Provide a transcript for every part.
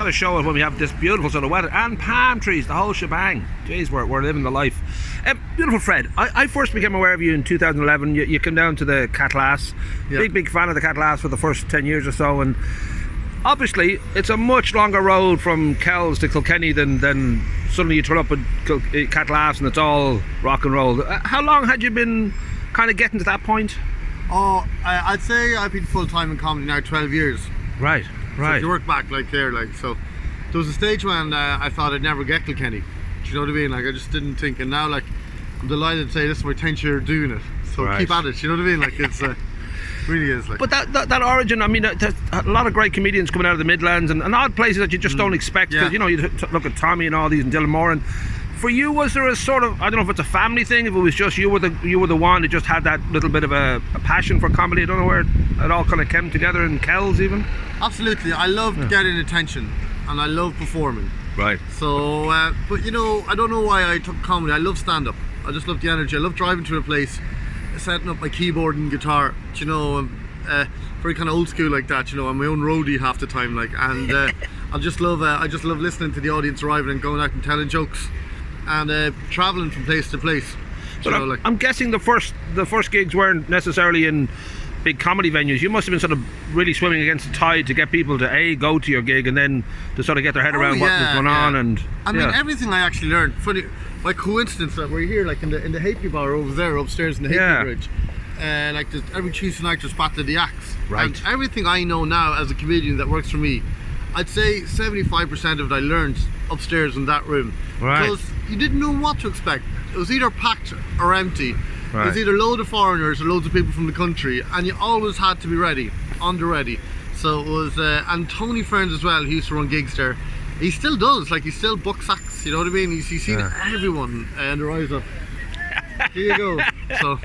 to show it when we have this beautiful sort of weather and palm trees, the whole shebang. Jeez, we're living the life. Beautiful Fred, I first became aware of you in 2011. You came down to the Catlass. Big fan of the Catlass for the first 10 years or so, and obviously it's a much longer road from Kells to Kilkenny than suddenly you turn up at Catlass and it's all rock and roll. How long had you been kind of getting to that point? Oh, I'd say I've been full-time in comedy now 12 years. Right. So if you work back so there was a stage when I thought I'd never get Kilkenny. Do you know what I mean? Like, I just didn't think, and now like I'm delighted to say this is my 10th year doing it. So keep at it. You know what I mean? Like, it's really is like. But that origin, I mean, there's a lot of great comedians coming out of the Midlands and odd places that you just don't expect. Because you know, you look at Tommy and all these and Dylan Moore. And for you, was there a sort of, I don't know if it's a family thing, if it was just you were the one that just had that little bit of a passion for comedy? I don't know where it all kind of came together in Kells even. Absolutely, I loved getting attention and I love performing. Right. So, but you know, I don't know why I took comedy. I love stand-up. I just love the energy. I love driving to a place, setting up my keyboard and guitar. You know, very kind of old school like that. You know, I'm my own roadie half the time. Like, and I just love listening to the audience arriving and going out and telling jokes, and traveling from place to place. But I'm guessing the first gigs weren't necessarily in big comedy venues. You must have been sort of really swimming against the tide to get people to go to your gig and then to sort of get their head around what was going on. And I mean, everything I actually learned. Funny, by coincidence, that we're here, like in the Halfpenny Bar over there, upstairs in the Halfpenny Bridge. Like every Tuesday night, just battle of the axe. Right. And everything I know now as a comedian that works for me, I'd say 75% of it I learned upstairs in that room. Right. Because you didn't know what to expect. It was either packed or empty. Right. There's either loads of foreigners or loads of people from the country, and you always had to be ready, on the ready. So it was, and Tony Ferns as well, he used to run gigs there. He still does, like he still books acts, you know what I mean? He's seen everyone and their eyes up. Here you go. So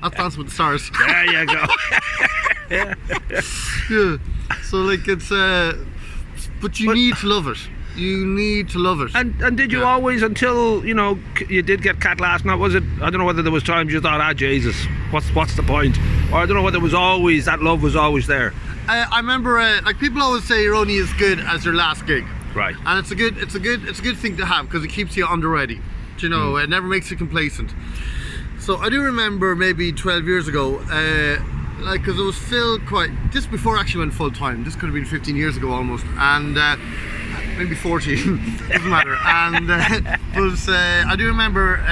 that's Dancing with the Stars. There you go. Yeah. So like it's, but you need to love it. You need to love it. And did you always, until you know you did get Catlass? Now was it? I don't know whether there was times you thought, Jesus, what's the point? Or I don't know whether it was always that love was always there. I remember, like people always say, you're only as good as your last gig. Right. And it's a good thing to have because it keeps you on the ready. You know, it never makes you complacent. So I do remember maybe 12 years ago, like because it was still quite just before I actually went full time. This could have been 15 years ago almost, and. Maybe 40, doesn't matter. And I do remember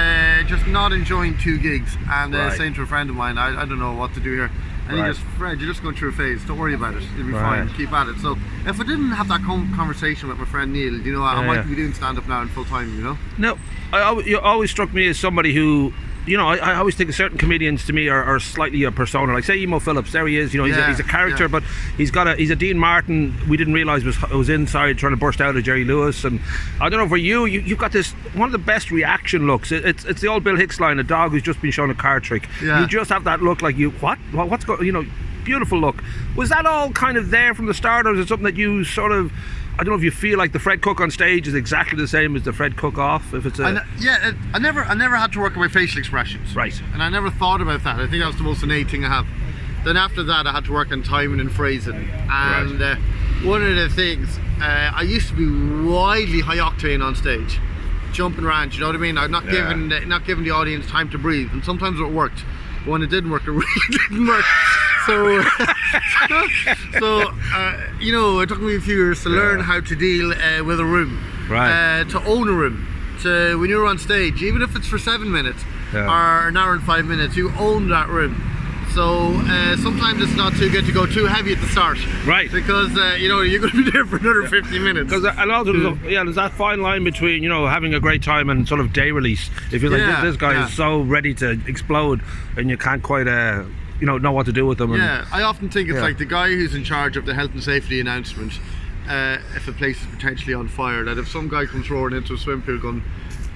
just not enjoying 2 gigs and saying to a friend of mine, I don't know what to do here. And he just, Fred, you're just going through a phase, don't worry about it, you'll be fine, keep at it. So if I didn't have that conversation with my friend Neil, you know, I might be doing stand-up now in full time, you know? No, you always struck me as somebody who, you know, I always think certain comedians to me are slightly a persona. Like say Emo Phillips, there he is. You know, he's a character, but he's a Dean Martin. We didn't realise was inside trying to burst out of Jerry Lewis. And I don't know, for you've got this one of the best reaction looks. It's the old Bill Hicks line: a dog who's just been shown a card trick. You just have that look, like what's going? You know, beautiful look. Was that all kind of there from the start, or is it something that you sort of? I don't know if you feel like the Fred Cooke on stage is exactly the same as the Fred Cooke off. If it's a I never had to work on my facial expressions. Right. And I never thought about that. I think that was the most innate thing I have. Then after that, I had to work on timing and phrasing. And one of the things, I used to be wildly high octane on stage, jumping around. You know what I mean? I'm not giving the audience time to breathe. And sometimes it worked. But when it didn't work, it really didn't work. So, you know, it took me a few years to learn how to deal with a room, to own a room. To when you're on stage, even if it's for 7 minutes or an hour and 5 minutes, you own that room. So sometimes it's not too good to go too heavy at the start, right? Because you know you're going to be there for another 50 minutes. Because there's that fine line between, you know, having a great time and sort of day release. If you're like this guy is so ready to explode, and you can't quite you know what to do with them. Yeah, I often think it's like the guy who's in charge of the health and safety announcement. If a place is potentially on fire, that if some guy comes roaring into a swimming pool going,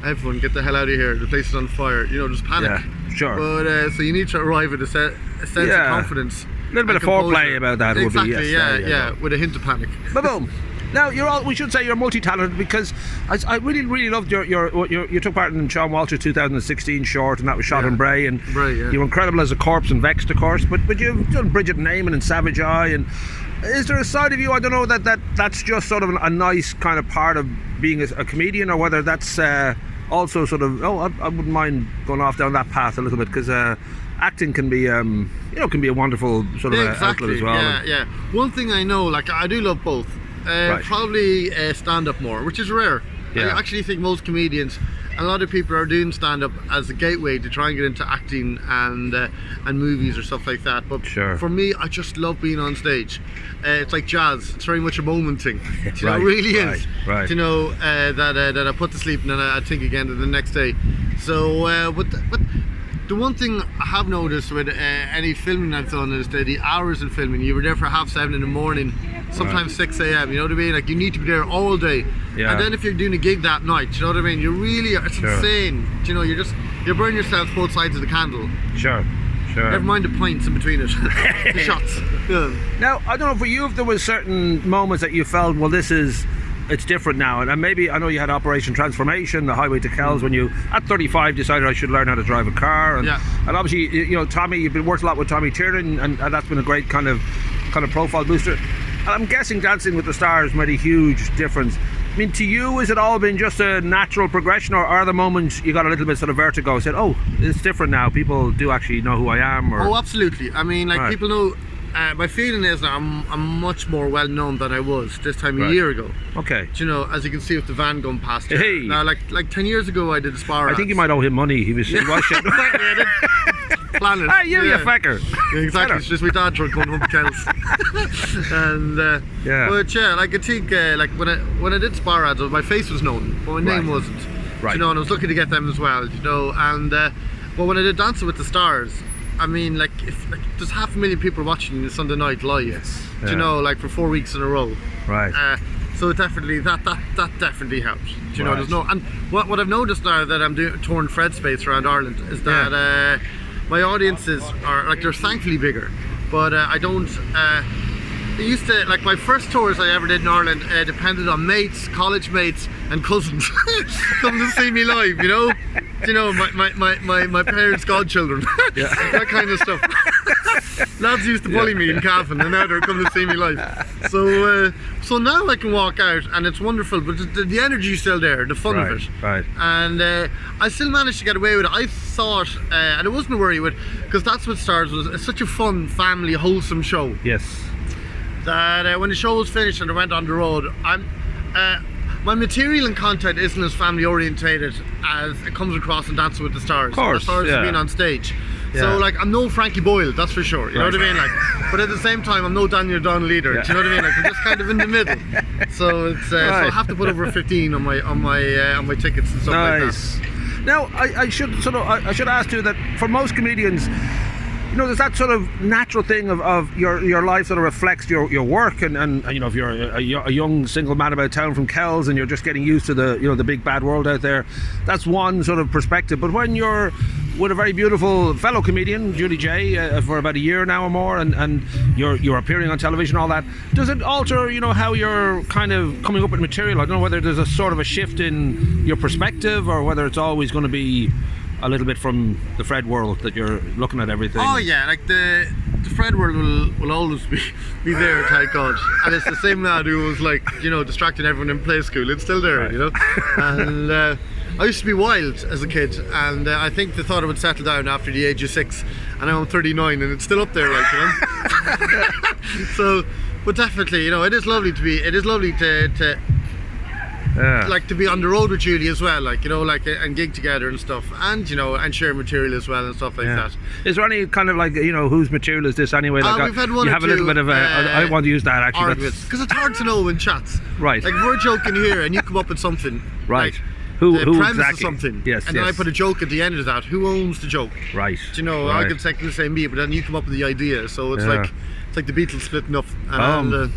everyone get the hell out of here, the place is on fire, you know, just panic. Yeah, sure. But so you need to arrive at a sense of confidence. A little bit of foreplay about that would be, yes. With a hint of panic. Boom. Now we should say you're multi-talented, because I really loved you took part in Sean Walsh's 2016 short, and that was shot in Bray, and you were incredible as a corpse in Vexed, of course, but you've done Bridget and Eamon and Savage Eye, and Is there a side of you, I don't know, that's just sort of a nice kind of part of being a comedian, or whether that's also sort of, I wouldn't mind going off down that path a little bit, because acting can be, can be a wonderful sort of outlet as well. Yeah. One thing I know, like I do love both. Probably stand-up more, which is rare. Yeah. I actually think most comedians, a lot of people are doing stand-up as a gateway to try and get into acting and movies or stuff like that. But for me, I just love being on stage. It's like jazz. It's very much a moment thing. It really is. Right. You know, that I put to sleep and then I think again the next day. So, but the one thing I have noticed with any filming I've done is that the hours of filming, you were there for 7:30 in the morning, sometimes 6 a.m, you know what I mean? Like, you need to be there all day. And then if you're doing a gig that night, you know what I mean? You really are, it's insane. You know, you burn yourself both sides of the candle. Sure. Never mind the points in between it. The shots. Yeah. Now, I don't know for you if there was certain moments that you felt, well, it's different now, and maybe I know you had Operation Transformation, the Highway to Kells, when you at 35 decided I should learn how to drive a car, and obviously, you know, Tommy, you've been worked a lot with Tommy Tiernan, and that's been a great kind of profile booster. And I'm guessing Dancing with the Stars made a huge difference. I mean, to you, has it all been just a natural progression, or are there moments you got a little bit sort of vertigo, said, oh, it's different now, people do actually know who I am? Or... Oh, absolutely. I mean, like, people know. My feeling is that I'm much more well known than I was this time a year ago. Okay. Do you know, as you can see with the van going past here. Hey. Now, like 10 years ago, I did a spar. I think you might owe him money. He was shouting. Planet. Hey, you fucker. Yeah, exactly. It's just my dad truck going home to Kells. And but yeah, like I think like when I did spar ads, my face was known, but my name wasn't. Right. You know, and I was looking to get them as well. You know, and but when I did Dancing with the Stars, I mean, like, if there's 500,000 people watching Sunday night live, you know, like for 4 weeks in a row. Right. So it definitely that definitely helps. You know, there's no, and what I've noticed now that I'm doing touring FRED space around Ireland is that my audiences are like, they're thankfully bigger, but I don't. It used to, like, my first tours I ever did in Ireland depended on mates, college mates, and cousins come to see me live. You know. You know, my parents' godchildren, that kind of stuff. Lads used to bully me in Cavan, and now they're coming to see me live. So now I can walk out, and it's wonderful. But the energy's still there, the fun of it. Right. And I still managed to get away with it. I thought, and it wasn't a worry with, because That's What Stars was such a fun, family, wholesome show. Yes. That when the show was finished and I went on the road, my material and content isn't as family orientated as it comes across in Dancing with the Stars. Of course, as far as being on stage. So, like, I'm no Frankie Boyle, that's for sure. You know what I mean? Like, but at the same time, I'm no Daniel Donnelly either. Do you know what I mean? Like, I'm just kind of in the middle. So it's so I have to put over 15 on my tickets and stuff like that. Now, I should ask you that for most comedians, you know, there's that sort of natural thing of your life sort of reflects your work, and you know, if you're a young single man about town from Kells and you're just getting used to the big bad world out there, that's one sort of perspective. But when you're with a very beautiful fellow comedian, Julie J, for about a year now or more, and you're appearing on television, all that, does it alter, you know, how you're kind of coming up with material? I don't know whether there's a sort of a shift in your perspective, or whether it's always going to be a little bit from the FRED world that you're looking at everything. Oh yeah, like the FRED world will always be there, thank God. And it's the same lad who was, like, you know, distracting everyone in play school. It's still there, you know. And I used to be wild as a kid, and I think they thought it would settle down after the age of 6, and now I'm 39 and it's still up there, like, you know. So, but definitely, you know, it is lovely to like to be on the road with Julie as well, like, you know, like, and gig together and stuff, and, you know, and share material as well and stuff like that. Is there any kind of, like, you know, whose material is this anyway? Like, we've had one. You have a little bit of a. I want to use that actually, because it's hard to know in chats. Right. Like, we're joking here, and you come up with something. Right. Like, who premise exactly? Of something. Yes. And then I put a joke at the end of that. Who owns the joke? Right. Do you know? I could technically say me, but then you come up with the idea. So it's like the Beatles splitting up. And,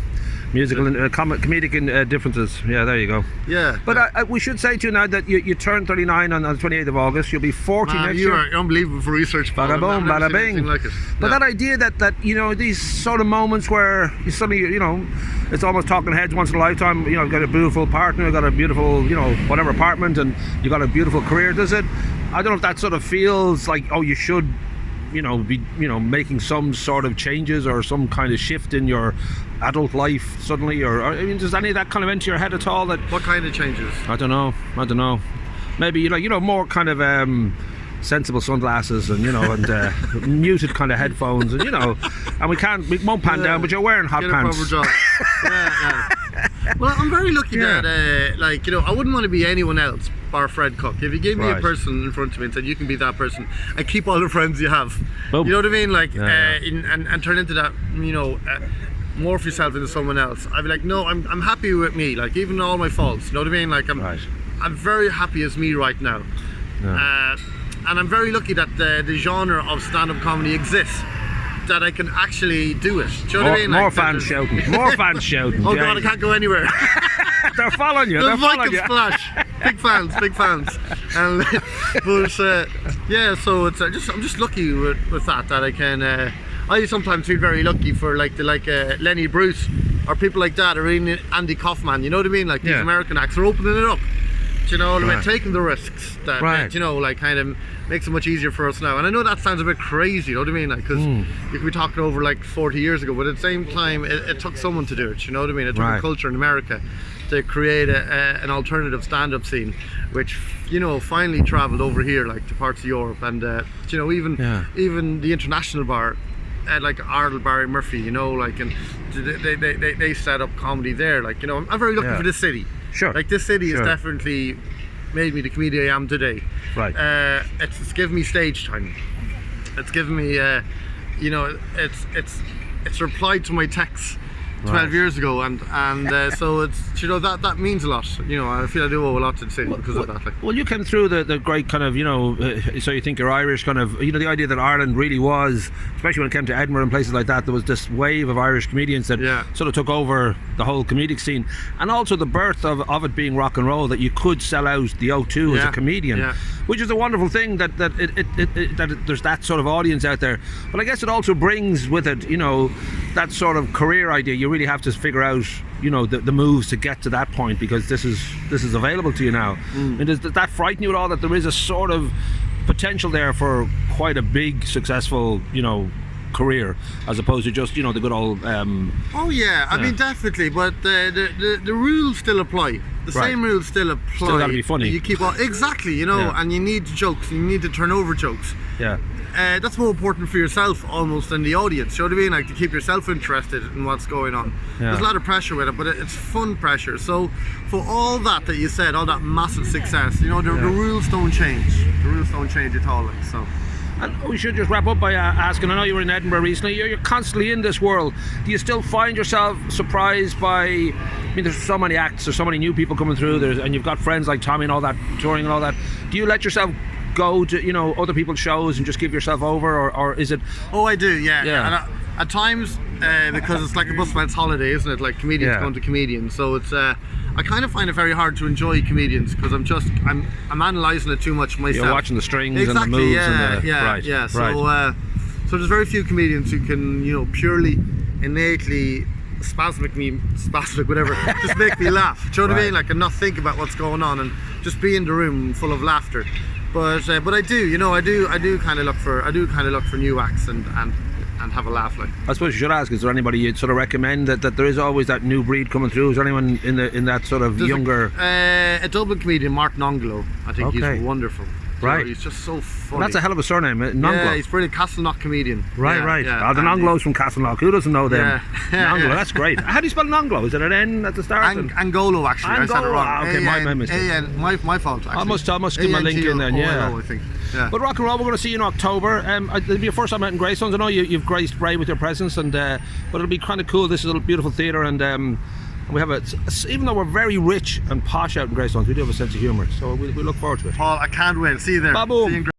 musical and comedic differences. Yeah, there you go. Yeah. But we should say to you now that you turn 39 on the 28th of August. You'll be 40 next year. You're unbelievable for research. Bada boom, bada bing. Like it. But that idea that you know, these sort of moments where you suddenly, you know, it's almost talking heads once in a lifetime. You know, you've got a beautiful partner, you've got a beautiful, you know, whatever apartment, and you've got a beautiful career. Does it? I don't know if that sort of feels like, oh, you should making some sort of changes or some kind of shift in your adult life suddenly, or I mean, does any of that kind of enter your head at all? That What kind of changes? I don't know. Maybe more kind of sensible sunglasses and and muted kind of headphones and and we won't pan down, but you're wearing hot Get pants. A proper job. Yeah. Well, I'm very lucky that I wouldn't want to be anyone else bar Fred Cook. If you gave me a person in front of me and said you can be that person and keep all the friends you have, Boom. you know what I mean, and turn into that, morph yourself into someone else, I'd be like, no, I'm happy with me, like even all my faults, you know what I mean, like I'm very happy as me right now. And I'm very lucky that the genre of stand-up comedy exists, that I can actually do it. Do you know what I mean? More fans shouting. More fans shouting. Oh God, I can't go anywhere. They're following you. The They're following you. Splash. Big fans. And so it's I'm just lucky with that I can. I sometimes feel very lucky for like Lenny Bruce or people like that, or even Andy Kaufman. You know what I mean? Like these American acts are opening it up. You know, right. Taking the risks that kind of makes it much easier for us now. And I know that sounds a bit crazy, you know what I mean? Like, because you could be talking over like 40 years ago, but at the same time, it took someone to do it. You know what I mean? It took a culture in America to create an alternative stand-up scene, which finally travelled over here, like to parts of Europe, and even the international bar. Like Ardle, Barry Murphy, and they set up comedy there. Like, I'm very lucky for this city. Sure. Like, this city has definitely made me the comedian I am today. Right. It's given me stage time. It's given me, it's replied to my texts 12 years ago, and so it's that means a lot. I feel I do owe a lot to the city because of that. Like. Well, you came through the great kind of so you think you're Irish kind of the idea that Ireland really was, especially when it came to Edinburgh and places like that, there was this wave of Irish comedians that sort of took over the whole comedic scene, and also the birth of it being rock and roll, that you could sell out the O2 as a comedian, which is a wonderful thing that there's that sort of audience out there. But I guess it also brings with it that sort of career idea. You really have to figure out the moves to get to that point, because this is available to you now. And does that frighten you at all, that there is a sort of potential there for quite a big successful career, as opposed to just the good old I mean, definitely, but the rules still apply. The same rules still apply. Still gotta be funny. You keep on and you need jokes, you need to turn over jokes. That's more important for yourself almost than the audience. You know what I mean? Like, to keep yourself interested in what's going on. There's a lot of pressure with it, but it's fun pressure. So for all that you said, all that massive success, the rules don't change. The rules don't change at all. Like, so. And we should just wrap up by asking, I know you were in Edinburgh recently, you're constantly in this world. Do you still find yourself surprised by, there's so many acts, there's so many new people coming through, and you've got friends like Tommy and all that, touring and all that. Do you let yourself go to other people's shows and just give yourself over, or is it? Oh, I do, yeah. And at times, because it's like a busman's holiday, isn't it? Like comedians going to comedians, so it's I kind of find it very hard to enjoy comedians, because I'm analysing it too much myself. You're watching the strings and the moves So there's very few comedians who can purely innately spasmic whatever just make me laugh. Do you know what I mean? Like, and not think about what's going on and just be in the room full of laughter. But I do, I do kind of look for new acts and have a laugh. Like, I suppose you should ask, is there anybody you'd sort of recommend that there is always that new breed coming through? Is there anyone in that sort of younger? A Dublin comedian, Martin Onglo. I think he's wonderful. Right. He's just so funny. Well, that's a hell of a surname, Nonglo. Yeah, he's brilliant. Castleknock comedian. Right. Yeah, the Nonglos from Castleknock. Who doesn't know them? Nonglo, that's great. How do you spell Nonglo? Is it an N at the start? Angolo, actually. Angolo. I said it wrong. Okay, my mistake. My fault, actually. I must give my link in then, I think. Yeah. But rock and roll, we're going to see you in October. It'll be your first time out in Greystones. I know you've graced Bray with your presence, but it'll be kind of cool. This is a beautiful theatre, and we have even though we're very rich and posh out in Greystones, we do have a sense of humour. So we look forward to it. Paul, I can't wait. See you there. Baboom. See you in